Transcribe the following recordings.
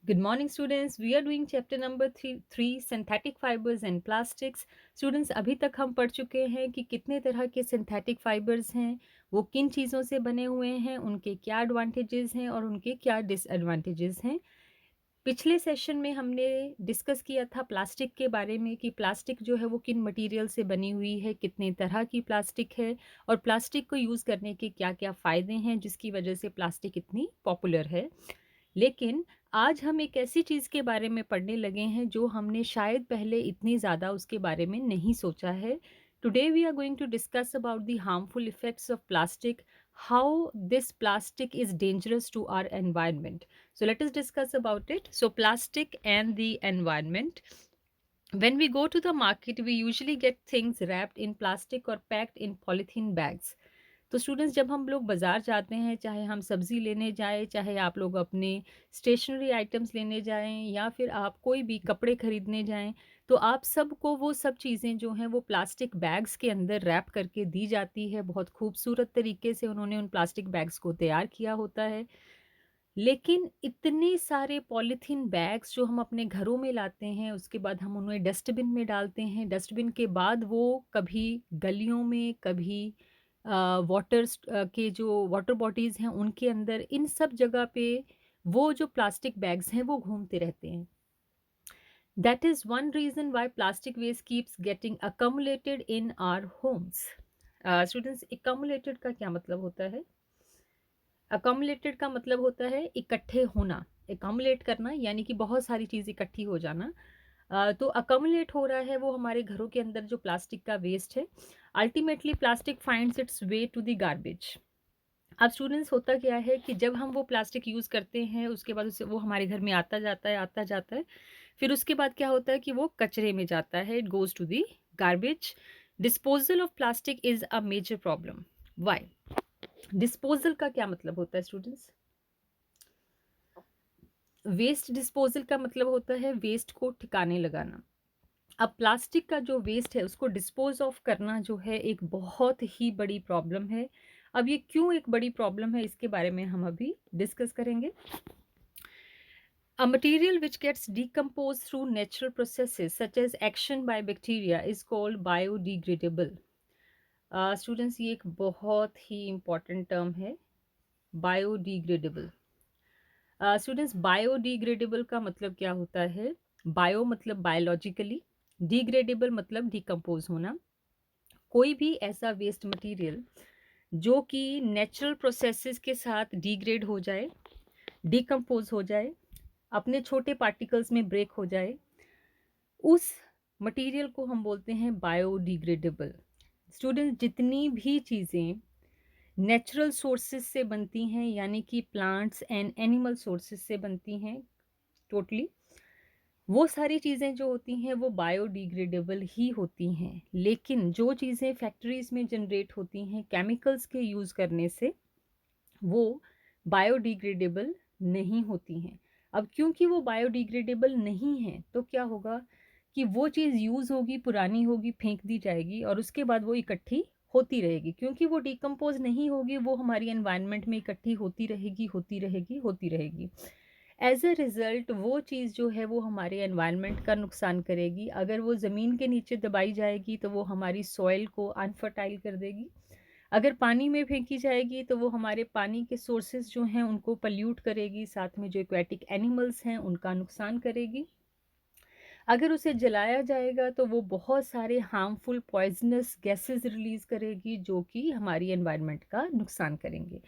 Good morning, students. We are doing chapter number three synthetic fibers and plastics. Students, अभी तक हम पढ़ चुके हैं कि कितने तरह के सिंथेटिक फाइबर्स हैं, वो किन चीज़ों से बने हुए हैं, उनके क्या एडवांटेजेस हैं और उनके क्या डिसएडवांटेजेस हैं। पिछले सेशन में हमने डिस्कस किया था प्लास्टिक के बारे में कि प्लास्टिक जो है वो किन मटेरियल से बनी हुई है, कितने तरह की प्लास्टिक है और प्लास्टिक को यूज़ करने के क्या-क्या फ़ायदे हैं जिसकी वजह से प्लास्टिक इतनी पॉपुलर है। लेकिन आज हम एक ऐसी चीज़ के बारे में पढ़ने लगे हैं जो हमने शायद पहले इतनी ज़्यादा उसके बारे में नहीं सोचा है। Today we are going to discuss about the harmful effects of plastic, how this plastic is dangerous to our environment. So let us discuss about it. So plastic and the environment. When we go to the market, we usually get things wrapped in plastic or packed in polythene bags. तो students जब हम लोग बाज़ार जाते हैं, चाहे हम सब्ज़ी लेने जाएँ, चाहे आप लोग अपने स्टेशनरी आइटम्स लेने जाएँ या फिर आप कोई भी कपड़े खरीदने जाएँ, तो आप सबको वो सब चीज़ें जो हैं वो प्लास्टिक बैग्स के अंदर रैप करके दी जाती है। बहुत खूबसूरत तरीके से उन्होंने उन प्लास्टिक बैग्स को तैयार किया होता है। लेकिन इतने सारे पॉलीथीन बैग्स जो हम अपने घरों में लाते हैं, उसके बाद हम उन्हें डस्टबिन में डालते हैं। डस्टबिन के बाद वो कभी गलियों में, कभी के जो वाटर बॉडीज़ हैं, उनके अंदर, इन सब जगह पे वो जो प्लास्टिक बैग्स हैं, वो घूमते रहते हैं। That is one reason why plastic waste keeps getting accumulated in our homes. Students, accumulated का क्या मतलब होता है? अकोमोलेटेड का मतलब होता है इकट्ठे होना, अकोमोलेट करना यानी कि बहुत सारी चीज़ इकट्ठी हो जाना। तो अकोमोलेट हो रहा है वो हमारे घरों के अंदर जो प्लास्टिक का वेस्ट है। Ultimately plastic finds its way to the garbage. अब स्टूडेंट्स, होता क्या है कि जब हम वो प्लास्टिक यूज़ करते हैं, उसके बाद उसे वो हमारे घर में आता जाता है, आता जाता है। फिर उसके बाद क्या होता है कि वो कचरे में जाता है, it goes to the garbage. Disposal of plastic is a major problem. Why? Disposal का क्या मतलब होता है स्टूडेंट्स? वेस्ट डिस्पोज़ल का मतलब होता है वेस्ट को ठिकाने लगाना। अब प्लास्टिक का जो वेस्ट है उसको डिस्पोज़ ऑफ करना जो है एक बहुत ही बड़ी प्रॉब्लम है। अब ये क्यों एक बड़ी प्रॉब्लम है इसके बारे में हम अभी डिस्कस करेंगे। A material which gets decomposed through natural processes such as action by bacteria is called biodegradable. Students, ये एक बहुत ही इम्पोर्टेंट टर्म है, बायोडिग्रेडेबल। स्टूडेंट्स, बायोडिग्रेडेबल का मतलब क्या होता है? बायो मतलब बायोलॉजिकली, डिग्रेडेबल मतलब डिकम्पोज होना। कोई भी ऐसा वेस्ट मटेरियल जो कि नेचुरल प्रोसेसेस के साथ डिग्रेड हो जाए, डिकम्पोज हो जाए, अपने छोटे पार्टिकल्स में ब्रेक हो जाए, उस मटेरियल को हम बोलते हैं बायोडिग्रेडेबल। स्टूडेंट्स, जितनी भी चीज़ें नेचुरल सोर्सेज से बनती हैं यानी कि प्लांट्स एंड एनिमल सोर्सेज से बनती हैं, टोटली वो सारी चीज़ें जो होती हैं वो बायोडिग्रेडेबल ही होती हैं। लेकिन जो चीज़ें फैक्ट्रीज़ में जनरेट होती हैं केमिकल्स के यूज़ करने से, वो बायोडिग्रेडेबल नहीं होती हैं। अब क्योंकि वो बायोडिग्रेडेबल नहीं हैं, तो क्या होगा कि वो चीज़ यूज़ होगी, पुरानी होगी, फेंक दी जाएगी और उसके बाद वो इकट्ठी होती रहेगी। क्योंकि वो डिकम्पोज़ नहीं होगी, वो हमारी एनवायरनमेंट में इकट्ठी होती रहेगी, होती रहेगी, होती रहेगी। एज़ अ रिज़ल्ट वो चीज़ जो है वो हमारे एनवायरनमेंट का नुकसान करेगी। अगर वो ज़मीन के नीचे दबाई जाएगी तो वो हमारी सॉइल को अनफर्टाइल कर देगी। अगर पानी में फेंकी जाएगी तो वो हमारे पानी के सोर्सेज़ जो हैं उनको पल्यूट करेगी, साथ में जो एक्वेटिक एनिमल्स हैं उनका नुकसान करेगी। अगर उसे जलाया जाएगा तो वो बहुत सारे हार्मफुल पॉइज़नस गैसेज़ रिलीज़ करेगी जो कि हमारी एनवायरनमेंट का नुकसान करेंगे।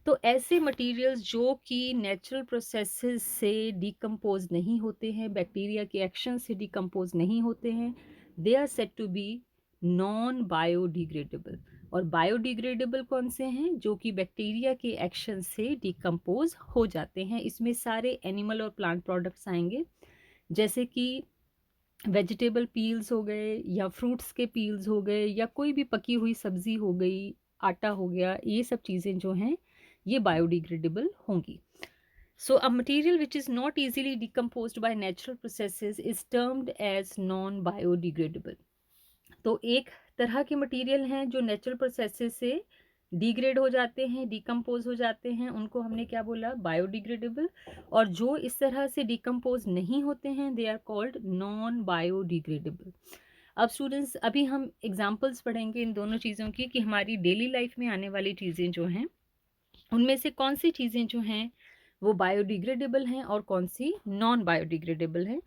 तो ऐसे मटीरियल्स जो कि नेचुरल प्रोसेसेस से डिकम्पोज़ नहीं होते हैं, बैक्टीरिया के एक्शन से डिकम्पोज़ नहीं होते हैं, they are said to be non biodegradable. और बायोडिग्रेडेबल कौन से हैं? जो कि बैक्टीरिया के एक्शन से डिकम्पोज़ हो जाते हैं। इसमें सारे एनिमल और प्लांट प्रोडक्ट्स आएँगे, जैसे कि वेजिटेबल पील्स हो गए या फ्रूट्स के पील्स हो गए या कोई भी पकी हुई सब्ज़ी हो गई, आटा हो गया, ये सब चीज़ें जो हैं ये बायोडिग्रेडेबल होंगी। So a material which is not easily decomposed by natural processes is termed as non biodegradable. तो एक तरह के मटेरियल हैं जो नेचुरल प्रोसेसेस से डिग्रेड हो जाते हैं, डिकम्पोज हो जाते हैं, उनको हमने क्या बोला, बायोडिग्रेडेबल। और जो इस तरह से डिकम्पोज नहीं होते हैं, they are called non biodegradable. अब स्टूडेंट्स, अभी हम एग्जांपल्स पढ़ेंगे इन दोनों चीज़ों की कि हमारी डेली लाइफ में आने वाली चीज़ें जो हैं, उनमें से कौन सी चीज़ें जो हैं वो बायोडिग्रेडेबल हैं और कौन सी नॉन बायोडिग्रेडेबल हैं।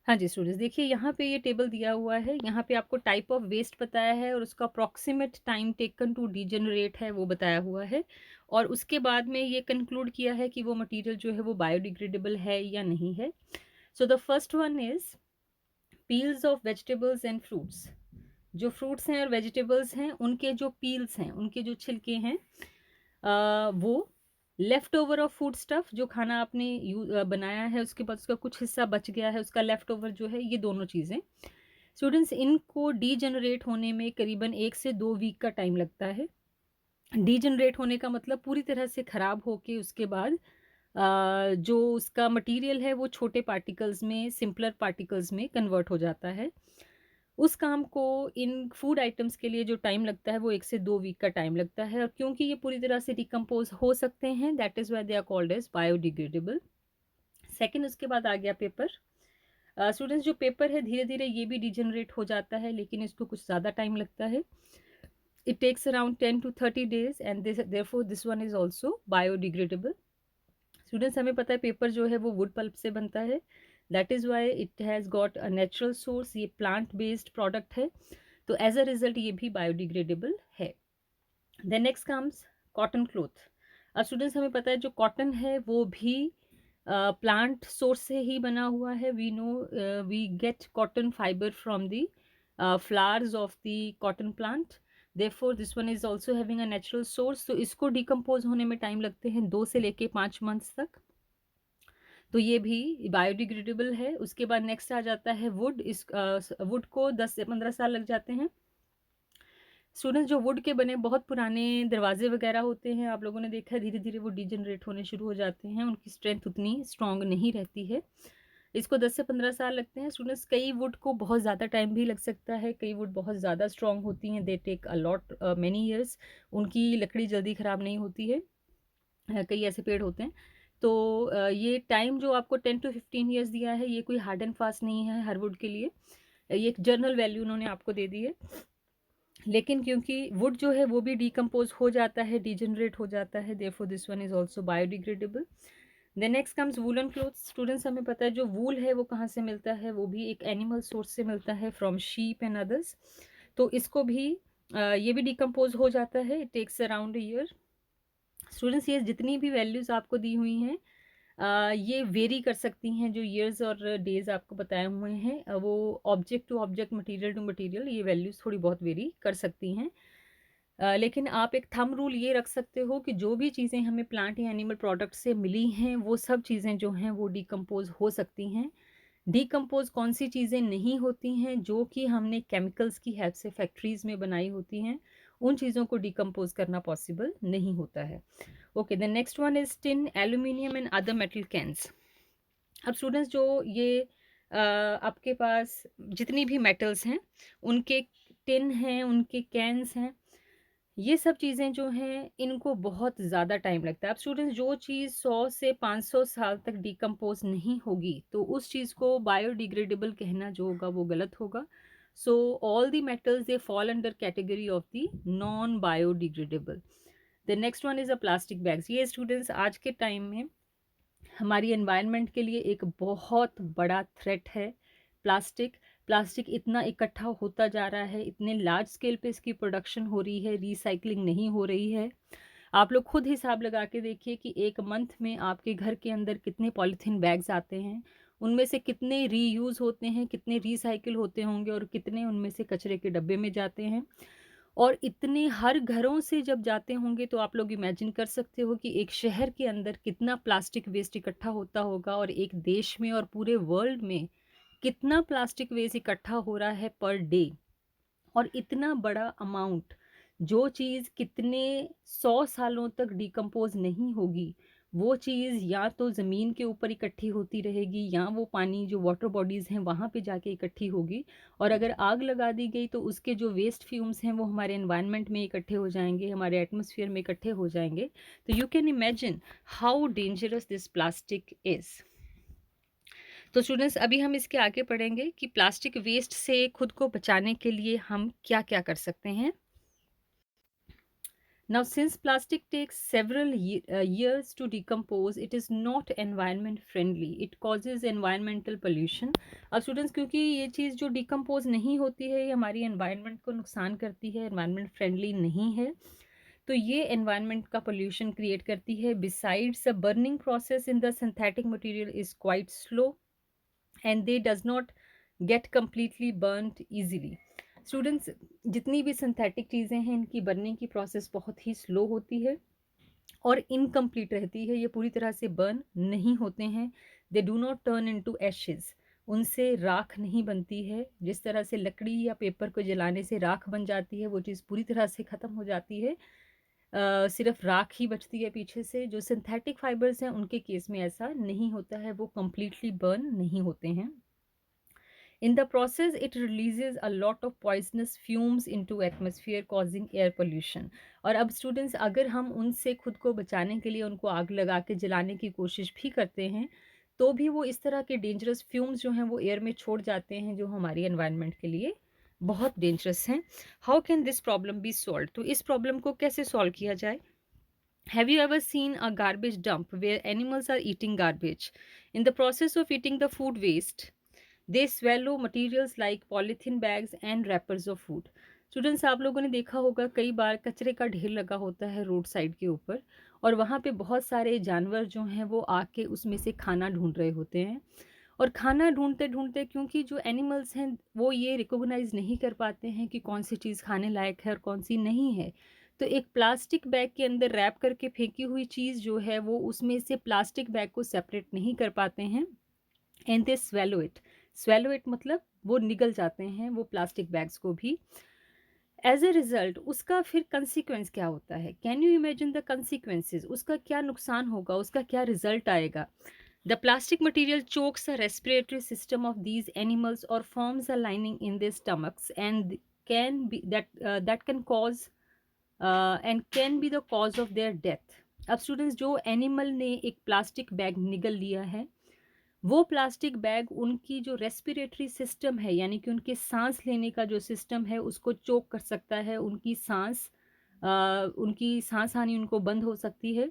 हाँ जी स्टूडेंट्स, देखिए यहाँ पे ये टेबल दिया हुआ है, यहाँ पे आपको टाइप ऑफ वेस्ट बताया है और उसका approximate time taken to degenerate है वो बताया हुआ है, और उसके बाद में ये कंक्लूड किया है कि वो मटेरियल जो है वो बायोडिग्रेडेबल है या नहीं है। So the first one is peels of vegetables and fruits. जो फ्रूट्स हैं और वेजिटेबल्स हैं, उनके जो पील्स हैं, उनके जो छिलके हैं, वो left over of food stuff, जो खाना आपने बनाया है उसके बाद उसका कुछ हिस्सा बच गया है, उसका लेफ्ट ओवर जो है, ये दोनों चीज़ें स्टूडेंट्स, इनको डीजनरेट होने में करीबन 1 से 2 वीक का टाइम लगता है। डीजनरेट होने का मतलब पूरी तरह से ख़राब होके उसके बाद जो उसका मटेरियल है वो छोटे पार्टिकल्स में, सिंपलर पार्टिकल्स में कन्वर्ट हो जाता है। उस काम को इन फूड आइटम्स के लिए जो टाइम लगता है वो 1 से 2 वीक का टाइम लगता है, और क्योंकि ये पूरी तरह से डिकम्पोज हो सकते हैं, that is why they are called as biodegradable. Second, उसके बाद आ गया पेपर। स्टूडेंट्स, जो पेपर है धीरे धीरे ये भी डिजनरेट हो जाता है, लेकिन इसको कुछ ज़्यादा टाइम लगता है। It takes around 10 to 30 days and therefore this one is also biodegradable. Students, हमें पता है पेपर जो है वो वुड पल्प से बनता है, that is why it has got a natural source, ये प्लांट बेस्ड प्रोडक्ट है, तो एज अ रिजल्ट ये भी बायोडिग्रेडेबल है। Then next comes cotton cloth. अब स्टूडेंट्स, हमें पता है जो कॉटन है वो भी प्लांट सोर्स से ही बना हुआ है। We know we get cotton fibre from the flowers of the cotton plant, therefore this one is also having a natural source, तो इसको डिकम्पोज होने में टाइम लगते हैं 2 से लेके 5 मंथ्स तक, तो ये भी बायोडिग्रेडेबल है। उसके बाद नेक्स्ट आ जाता है वुड। इस वुड को 10 से 15 साल लग जाते हैं। स्टूडेंट्स, जो वुड के बने बहुत पुराने दरवाजे वगैरह होते हैं, आप लोगों ने देखा है धीरे धीरे वो डिजनरेट होने शुरू हो जाते हैं, उनकी स्ट्रेंथ उतनी स्ट्रांग नहीं रहती है, इसको 10 से 15 साल लगते हैं। स्टूडेंट्स, कई वुड को बहुत ज़्यादा टाइम भी लग सकता है, कई वुड बहुत ज़्यादा स्ट्रांग होती हैं, they take a lot many years, उनकी लकड़ी जल्दी ख़राब नहीं होती है। कई ऐसे पेड़ होते हैं, तो ये टाइम जो आपको 10 to 15 ईयर्स दिया है, ये कोई हार्ड एंड फास्ट नहीं है हर वुड के लिए, ये एक जनरल वैल्यू उन्होंने आपको दे दी है। लेकिन क्योंकि वुड जो है वो भी डिकम्पोज हो जाता है, डिजनरेट हो जाता है, therefore this one is also biodegradable. Then next comes woollen clothes. Students, हमें पता है जो वूल है वो कहाँ से मिलता है, वो भी एक एनिमल सोर्स से मिलता है, फ्रॉम शीप एंड अदर्स, तो इसको भी ये भी डिकम्पोज हो जाता है, it takes around year. Students, ये जितनी भी वैल्यूज़ आपको दी हुई हैं, ये वेरी कर सकती हैं, जो ईयर्स और डेज आपको बताए हुए हैं, वो object to object, material to material, ये वैल्यूज़ थोड़ी बहुत वेरी कर सकती हैं। लेकिन आप एक थंब रूल ये रख सकते हो कि जो भी चीज़ें हमें प्लांट या एनिमल प्रोडक्ट से मिली हैं, वो सब चीज़ें जो हैं वो डिकम्पोज हो सकती हैं। डिकम्पोज कौन सी चीज़ें नहीं होती हैं, जो कि हमने केमिकल्स की हेल्प से फैक्ट्रीज़ में बनाई होती हैं, उन चीज़ों को डिकम्पोज करना पॉसिबल नहीं होता है। Okay, the next one is tin, aluminium and other metal cans. अब स्टूडेंट्स, जो ये आपके पास जितनी भी मेटल्स हैं, उनके टिन हैं, उनके कैंस हैं, ये सब चीज़ें जो हैं इनको बहुत ज़्यादा टाइम लगता है। अब स्टूडेंट्स, जो चीज़ 100 से 500 साल तक डिकम्पोज नहीं होगी, तो उस चीज़ को बायोडिग्रेडेबल कहना जो होगा वो गलत होगा। So all the metals they fall under category of the non biodegradable. The next one is a plastic bags. ये स्टूडेंट्स आज के टाइम में हमारी एनवायरनमेंट के लिए एक बहुत बड़ा थ्रेट है। प्लास्टिक प्लास्टिक इतना इकट्ठा होता जा रहा है, इतने लार्ज स्केल पे इसकी प्रोडक्शन हो रही है, रिसाइकलिंग नहीं हो रही है। आप लोग खुद हिसाब लगा के देखिए कि एक मंथ में आपके घर के अंदर कितने पॉलीथीन बैग्स आते हैं, उनमें से कितने रीयूज़ होते हैं, कितने रिसाइकिल होते होंगे और कितने उनमें से कचरे के डब्बे में जाते हैं। और इतने हर घरों से जब जाते होंगे, तो आप लोग इमेजिन कर सकते हो कि एक शहर के अंदर कितना प्लास्टिक वेस्ट इकट्ठा होता होगा, और एक देश में और पूरे वर्ल्ड में कितना प्लास्टिक वेस्ट इकट्ठा हो रहा है पर डे। और इतना बड़ा अमाउंट, जो चीज़ कितने 100 सालों तक डिकम्पोज नहीं होगी, वो चीज़ या तो ज़मीन के ऊपर इकट्ठी होती रहेगी या वो पानी जो वाटर बॉडीज़ हैं वहाँ पे जाके इकट्ठी होगी, और अगर आग लगा दी गई तो उसके जो वेस्ट फ्यूम्स हैं वो हमारे एनवायरनमेंट में इकट्ठे हो जाएँगे, हमारे एटमॉस्फेयर में इकट्ठे हो जाएँगे। तो you can imagine how dangerous this plastic is. तो स्टूडेंट्स, अभी हम इसके आगे पढ़ेंगे कि प्लास्टिक वेस्ट से खुद को बचाने के लिए हम क्या-क्या कर सकते हैं। Now, since plastic takes several years to decompose, it is not environment friendly. It causes environmental pollution. अब स्टूडेंट्स, क्योंकि ये चीज़ जो डिकम्पोज नहीं होती है, ये हमारी एनवायरनमेंट को नुकसान करती है, एनवायरनमेंट फ्रेंडली नहीं है, तो ये एनवायरनमेंट का पोल्यूशन क्रिएट करती है। Besides the burning process in the synthetic material is quite slow and they does not get completely burned easily. Students, जितनी भी सिंथेटिक चीज़ें हैं इनकी बर्निंग की प्रोसेस बहुत ही स्लो होती है और इनकम्प्लीट रहती है, ये पूरी तरह से बर्न नहीं होते हैं। They do not turn into ashes, उनसे राख नहीं बनती है। जिस तरह से लकड़ी या पेपर को जलाने से राख बन जाती है, वो चीज़ पूरी तरह से ख़त्म हो जाती है। सिर्फ राख ही बचती है पीछे से। जो सिंथेटिक फाइबर्स हैं उनके केस में ऐसा नहीं होता है, वो कम्प्लीटली बर्न नहीं होते हैं। In the process, it releases a lot of poisonous fumes into atmosphere causing air pollution. और अब स्टूडेंट्स, अगर हम उनसे खुद को बचाने के लिए उनको आग लगा के जलाने की कोशिश भी करते हैं, तो भी वो इस तरह के डेंजरस फ्यूम्स जो हैं वो एयर में छोड़ जाते हैं, जो हमारी एनवायरनमेंट के लिए बहुत डेंजरस हैं। How can this problem be solve? तो इस प्रॉब्लम को कैसे सॉल्व किया जाए? Have you ever seen a garbage dump where animals are eating garbage? In the process of eating the food waste, they swallow materials like polythene bags and rappers of food. Students, आप लोगों ने देखा होगा कई बार कचरे का ढेर लगा होता है रोड साइड के ऊपर, और वहाँ पे बहुत सारे जानवर जो हैं वो आके उसमें से खाना ढूंढ रहे होते हैं। और खाना ढूंढते ढूंढते, क्योंकि जो एनिमल्स हैं वो ये रिकॉग्नाइज नहीं कर पाते हैं कि कौन सी चीज़ खाने लायक है और कौन सी नहीं है, तो एक प्लास्टिक बैग के अंदर रैप करके फेंकी हुई चीज़ जो है वो उसमें से प्लास्टिक बैग को सेपरेट नहीं कर पाते हैं, and they swallow it. Swallow it मतलब वो निगल जाते हैं वो प्लास्टिक बैग्स को भी। एज अ रिजल्ट उसका फिर कंसिक्वेंस क्या होता है? Can you imagine the consequences? उसका क्या नुकसान होगा, उसका क्या रिजल्ट आएगा? The plastic material chokes the respiratory system of these animals और forms a lining in their stomachs and can be that can cause and can be the cause of their death. अब students, जो animal ने एक plastic bag निगल लिया है, वो plastic bag उनकी जो रेस्पिरेटरी सिस्टम है, यानी कि उनके सांस लेने का जो सिस्टम है उसको चोक कर सकता है। उनकी सांस आनी उनको बंद हो सकती है।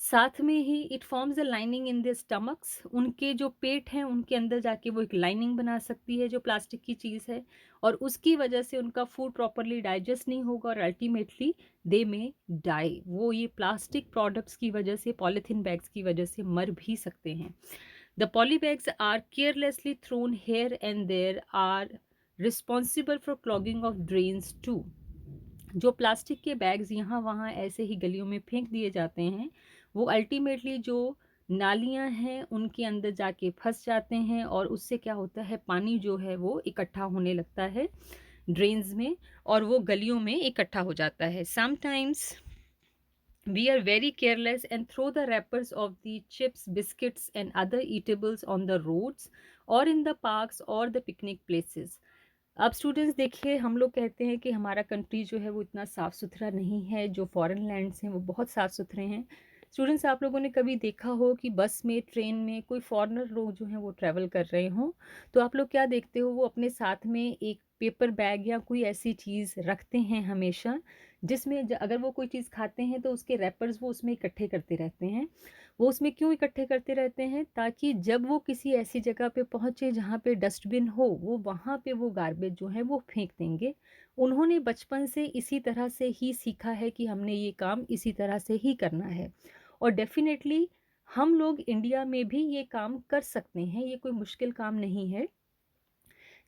साथ में ही it forms a lining in the stomachs, उनके जो पेट हैं उनके अंदर जाके वो एक लाइनिंग बना सकती है जो प्लास्टिक की चीज़ है, और उसकी वजह से उनका फूड प्रॉपरली डाइजेस्ट नहीं होगा और अल्टीमेटली दे में डाई। वो ये प्लास्टिक प्रोडक्ट्स की वजह से, पॉलीथीन बैग्स की वजह से मर भी सकते हैं। The polybags are carelessly thrown here and there are responsible for clogging of drains too. जो प्लास्टिक के बैग्स यहाँ वहाँ ऐसे ही गलियों में फेंक दिए जाते हैं, वो अल्टीमेटली जो नालियाँ हैं उनके अंदर जाके फंस जाते हैं, और उससे क्या होता है, पानी जो है वो इकट्ठा होने लगता है ड्रेन्स में और वो गलियों में इकट्ठा हो जाता है। Sometimes we are very careless and throw the wrappers of the chips, biscuits, and other eatables on the roads or in the parks or the picnic places. अब स्टूडेंट्स देखिए, हम लोग कहते हैं कि हमारा कंट्री जो है वो इतना साफ़ सुथरा नहीं है, जो फॉरेन लैंड्स हैं वो बहुत साफ़ सुथरे हैं। स्टूडेंट्स, आप लोगों ने कभी देखा हो कि बस में, ट्रेन में कोई फॉरेनर लोग जो हैं वो ट्रैवल कर रहे हों, तो आप लोग क्या देखते हो, वो अपने साथ में एक पेपर बैग या कोई ऐसी चीज़ रखते हैं हमेशा, जिसमें अगर वो कोई चीज़ खाते हैं तो उसके रैपर्स वो उसमें इकट्ठे करते रहते हैं। वो उसमें क्यों इकट्ठे करते रहते हैं? ताकि जब वो किसी ऐसी जगह पे पहुँचे जहाँ पे डस्टबिन हो, वो वहाँ पे वो गार्बेज जो है वो फेंक देंगे। उन्होंने बचपन से इसी तरह से ही सीखा है कि हमने ये काम इसी तरह से ही करना है, और डेफ़िनेटली हम लोग इंडिया में भी ये काम कर सकते हैं, ये कोई मुश्किल काम नहीं है।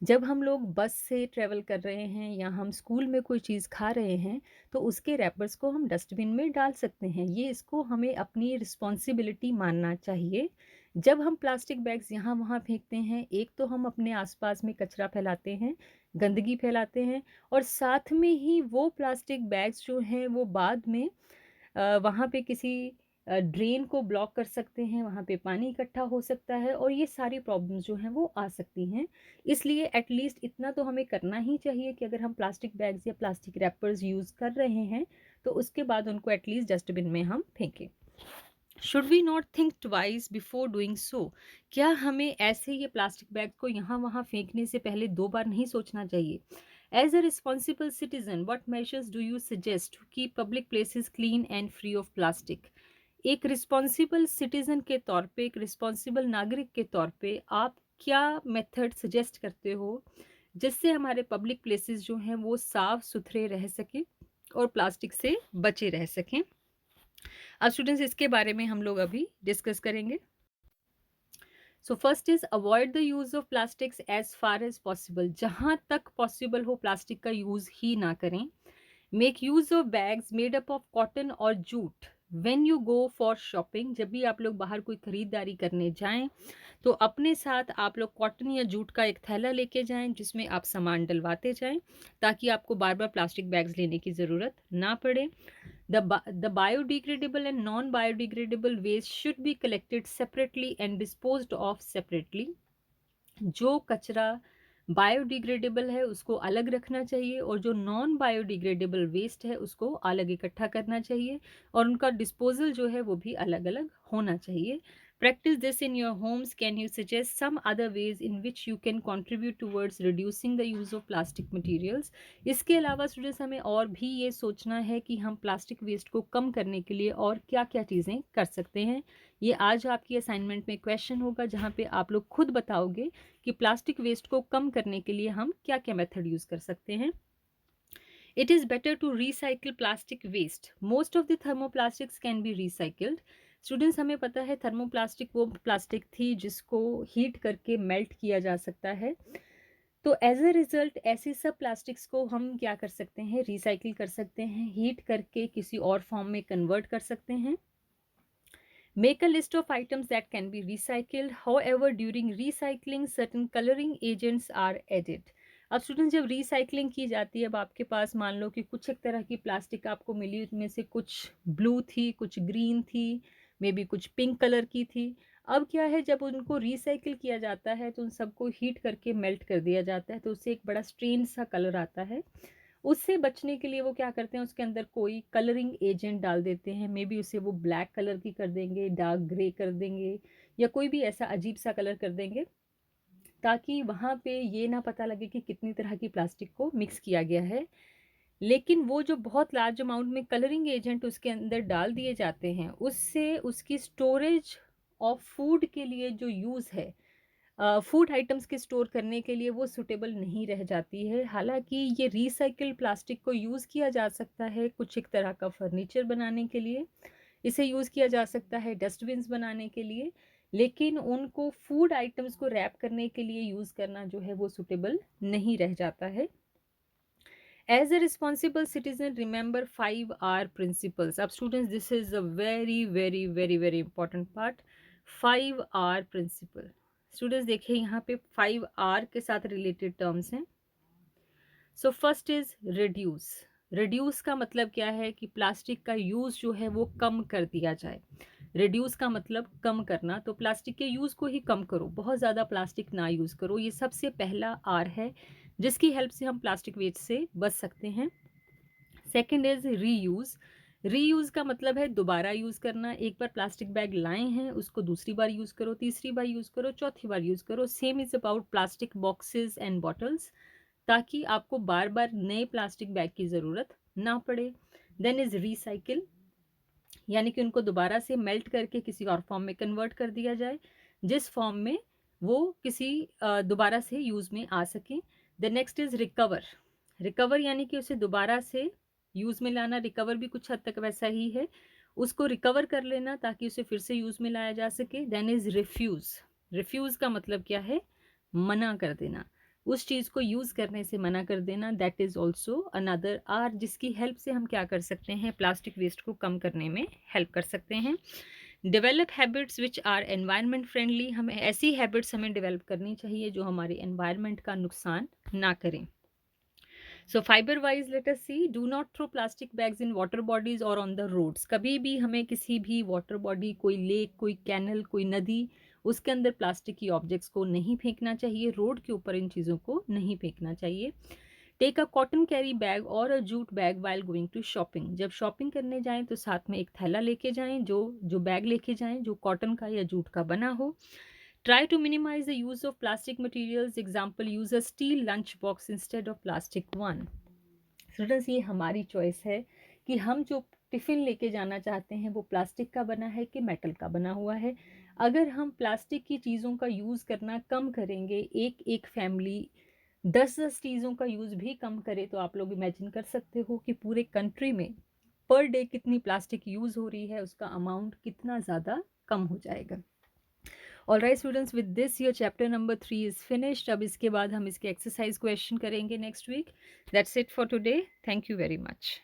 जब हम लोग बस से ट्रैवल कर रहे हैं या हम स्कूल में कोई चीज़ खा रहे हैं, तो उसके रैपर्स को हम डस्टबिन में डाल सकते हैं। ये इसको हमें अपनी रिस्पॉन्सिबिलिटी मानना चाहिए। जब हम प्लास्टिक बैग्स यहाँ वहाँ फेंकते हैं, एक तो हम अपने आसपास में कचरा फैलाते हैं, गंदगी फैलाते हैं, और साथ में ही वो प्लास्टिक बैग्स जो हैं वो बाद में वहाँ पे किसी ड्रेन को ब्लॉक कर सकते हैं, वहाँ पे पानी इकट्ठा हो सकता है और ये सारी प्रॉब्लम्स जो हैं वो आ सकती हैं। इसलिए एटलीस्ट इतना तो हमें करना ही चाहिए कि अगर हम प्लास्टिक बैग्स या प्लास्टिक रैपर्स यूज़ कर रहे हैं तो उसके बाद उनको एटलीस्ट डस्टबिन में हम फेंकें। Should we not think twice before doing so? क्या हमें ऐसे ये प्लास्टिक बैग को यहाँ वहाँ फेंकने से पहले 2 बार नहीं सोचना चाहिए? As a responsible citizen, what measures do you suggest to keep public places clean and free of plastic? एक रिस्पॉन्सिबल सिटीजन के तौर पे, एक रिस्पॉन्सिबल नागरिक के तौर पे आप क्या मेथड सजेस्ट करते हो जिससे हमारे पब्लिक प्लेसेस जो हैं वो साफ सुथरे रह सकें और प्लास्टिक से बचे रह सकें? अब स्टूडेंट्स इसके बारे में हम लोग अभी डिस्कस करेंगे। So first is avoid the use of plastics as far as possible. जहाँ तक पॉसिबल हो प्लास्टिक का यूज ही ना करें। Make use of bags made up of cotton और jute when you go for shopping. जब भी आप लोग बाहर कोई खरीदारी करने जाएं तो अपने साथ आप लोग कॉटन या जूट का एक थैला लेके जाएं जिसमें आप सामान डलवाते जाएं ताकि आपको बार बार प्लास्टिक बैग्स लेने की ज़रूरत ना पड़े। The biodegradable and non-biodegradable waste should be collected separately and disposed of separately. जो कचरा बायोडिग्रेडेबल है उसको अलग रखना चाहिए और जो नॉन बायोडिग्रेडेबल वेस्ट है उसको अलग इकट्ठा करना चाहिए और उनका डिस्पोजल जो है वो भी अलग अलग होना चाहिए। Practice this in your homes. Can you suggest some other ways in which you can contribute towards reducing the use of plastic materials? इसके अलावा स्टूडेंट्स हमें और भी ये सोचना है कि हम प्लास्टिक वेस्ट को कम करने के लिए और क्या क्या चीज़ें कर सकते हैं। ये आज आपकी असाइनमेंट में क्वेश्चन होगा जहाँ पे आप लोग खुद बताओगे कि प्लास्टिक वेस्ट को कम करने के लिए हम क्या क्या मेथड यूज़ कर सकते हैं। It is better to recycle plastic waste. Most of the thermoplastics can be recycled. Students हमें पता है थर्मोप्लास्टिक वो प्लास्टिक थी जिसको हीट करके मेल्ट किया जा सकता है। तो एज अ रिजल्ट ऐसे सब प्लास्टिक्स को हम क्या कर सकते हैं, रिसाइकिल कर सकते हैं, हीट करके किसी और फॉर्म में कन्वर्ट कर सकते हैं। Make a list of items that can be recycled. However, during recycling, certain coloring agents are added. अब स्टूडेंट जब रिसाइकलिंग की जाती है, अब आपके पास मान लो कि कुछ एक तरह की प्लास्टिक आपको मिली, उसमें से कुछ ब्लू थी, कुछ ग्रीन थी, मे बी कुछ पिंक कलर की थी। अब क्या है, जब उनको रिसाइकिल किया जाता है तो उन सबको हीट करके मेल्ट कर दिया जाता है तो उससे एक बड़ा स्ट्रेन सा कलर आता है। उससे बचने के लिए वो क्या करते हैं, उसके अंदर कोई कलरिंग एजेंट डाल देते हैं। मे बी उसे वो ब्लैक कलर की कर देंगे, डार्क ग्रे कर देंगे या कोई भी ऐसा अजीब सा कलर कर देंगे ताकि वहाँ पे ये ना पता लगे कि कितनी तरह की प्लास्टिक को मिक्स किया गया है। लेकिन वो जो बहुत लार्ज अमाउंट में कलरिंग एजेंट उसके अंदर डाल दिए जाते हैं उससे उसकी स्टोरेज ऑफ फूड के लिए जो यूज़ है, फूड आइटम्स के स्टोर करने के लिए वो सूटेबल नहीं रह जाती है। हालांकि ये रिसाइकिल्ड प्लास्टिक को यूज़ किया जा सकता है कुछ एक तरह का फर्नीचर बनाने के लिए, इसे यूज़ किया जा सकता है डस्टबिन्स बनाने के लिए, लेकिन उनको फूड आइटम्स को रैप करने के लिए यूज़ करना जो है वो सूटेबल नहीं रह जाता है। As a responsible citizen remember 5R principles. अब students this is a very very very very important part. 5R principle. Students देखिए यहाँ पे 5R के साथ रिलेटेड टर्म्स हैं। So first is reduce. Reduce का मतलब क्या है कि प्लास्टिक का यूज़ जो है वो कम कर दिया जाए। रिड्यूस का मतलब कम करना, तो प्लास्टिक के यूज़ को ही कम करो, बहुत ज़्यादा प्लास्टिक ना यूज़ करो। ये सबसे पहला आर है जिसकी हेल्प से हम प्लास्टिक वेस्ट से बच सकते हैं। Second is reuse. रीयूज़ का मतलब है दोबारा यूज़ करना। एक बार प्लास्टिक बैग लाए हैं उसको दूसरी बार यूज़ करो, तीसरी बार यूज़ करो, चौथी बार यूज़ करो। Same is about plastic boxes and bottles, ताकि आपको बार बार नए प्लास्टिक बैग की ज़रूरत ना पड़े। देन इज़ रिसाइकिल, यानी कि उनको दोबारा से मेल्ट करके किसी और फॉर्म में कन्वर्ट कर दिया जाए जिस फॉर्म में वो किसी दोबारा से यूज़ में आ सके। The next is recover. Recover यानी कि उसे दोबारा से यूज़ में लाना। रिकवर भी कुछ हद तक वैसा ही है, उसको रिकवर कर लेना ताकि उसे फिर से यूज़ में लाया जा सके। Then is refuse. रिफ्यूज़ का मतलब क्या है, मना कर देना, उस चीज़ को यूज़ करने से मना कर देना। That is also another R जिसकी हेल्प से हम क्या कर सकते हैं, प्लास्टिक वेस्ट को कम करने में हेल्प कर सकते हैं। Develop habits which are environment friendly. हमें ऐसी हैबिट्स हमें डेवलप करनी चाहिए जो हमारे एनवायरनमेंट का नुकसान ना करें। So fiber wise let us see, do not throw plastic bags in water bodies और ऑन द रोड्स। कभी भी हमें किसी भी वाटर बॉडी, कोई लेक, कोई कैनल, कोई नदी, उसके अंदर प्लास्टिक की ऑब्जेक्ट्स को नहीं फेंकना चाहिए। रोड के ऊपर इन चीज़ों को नहीं फेंकना चाहिए। Take a cotton carry bag और a jute bag while going to shopping. जब शॉपिंग करने जाएं तो साथ में एक थैला लेके जाएं, जो जो बैग लेके जाएं जो कॉटन का या जूट का बना हो। Try to minimize the use of plastic materials. Example, use a steel lunch box instead of plastic one. Students, ये हमारी चॉइस है कि हम जो टिफ़िन लेके जाना चाहते हैं वो प्लास्टिक का बना है कि मेटल का बना हुआ है। अगर हम प्लास्टिक की चीज़ों का यूज़ करना कम करेंगे, एक एक फैमिली 10-10 चीज़ों का यूज़ भी कम करे, तो आप लोग इमेजिन कर सकते हो कि पूरे कंट्री में पर डे कितनी प्लास्टिक यूज़ हो रही है, उसका अमाउंट कितना ज़्यादा कम हो जाएगा। Alright students, with this your chapter number 3 is finished. अब इसके बाद हम इसके एक्सरसाइज क्वेश्चन करेंगे next week. That's it for today. Thank you very much.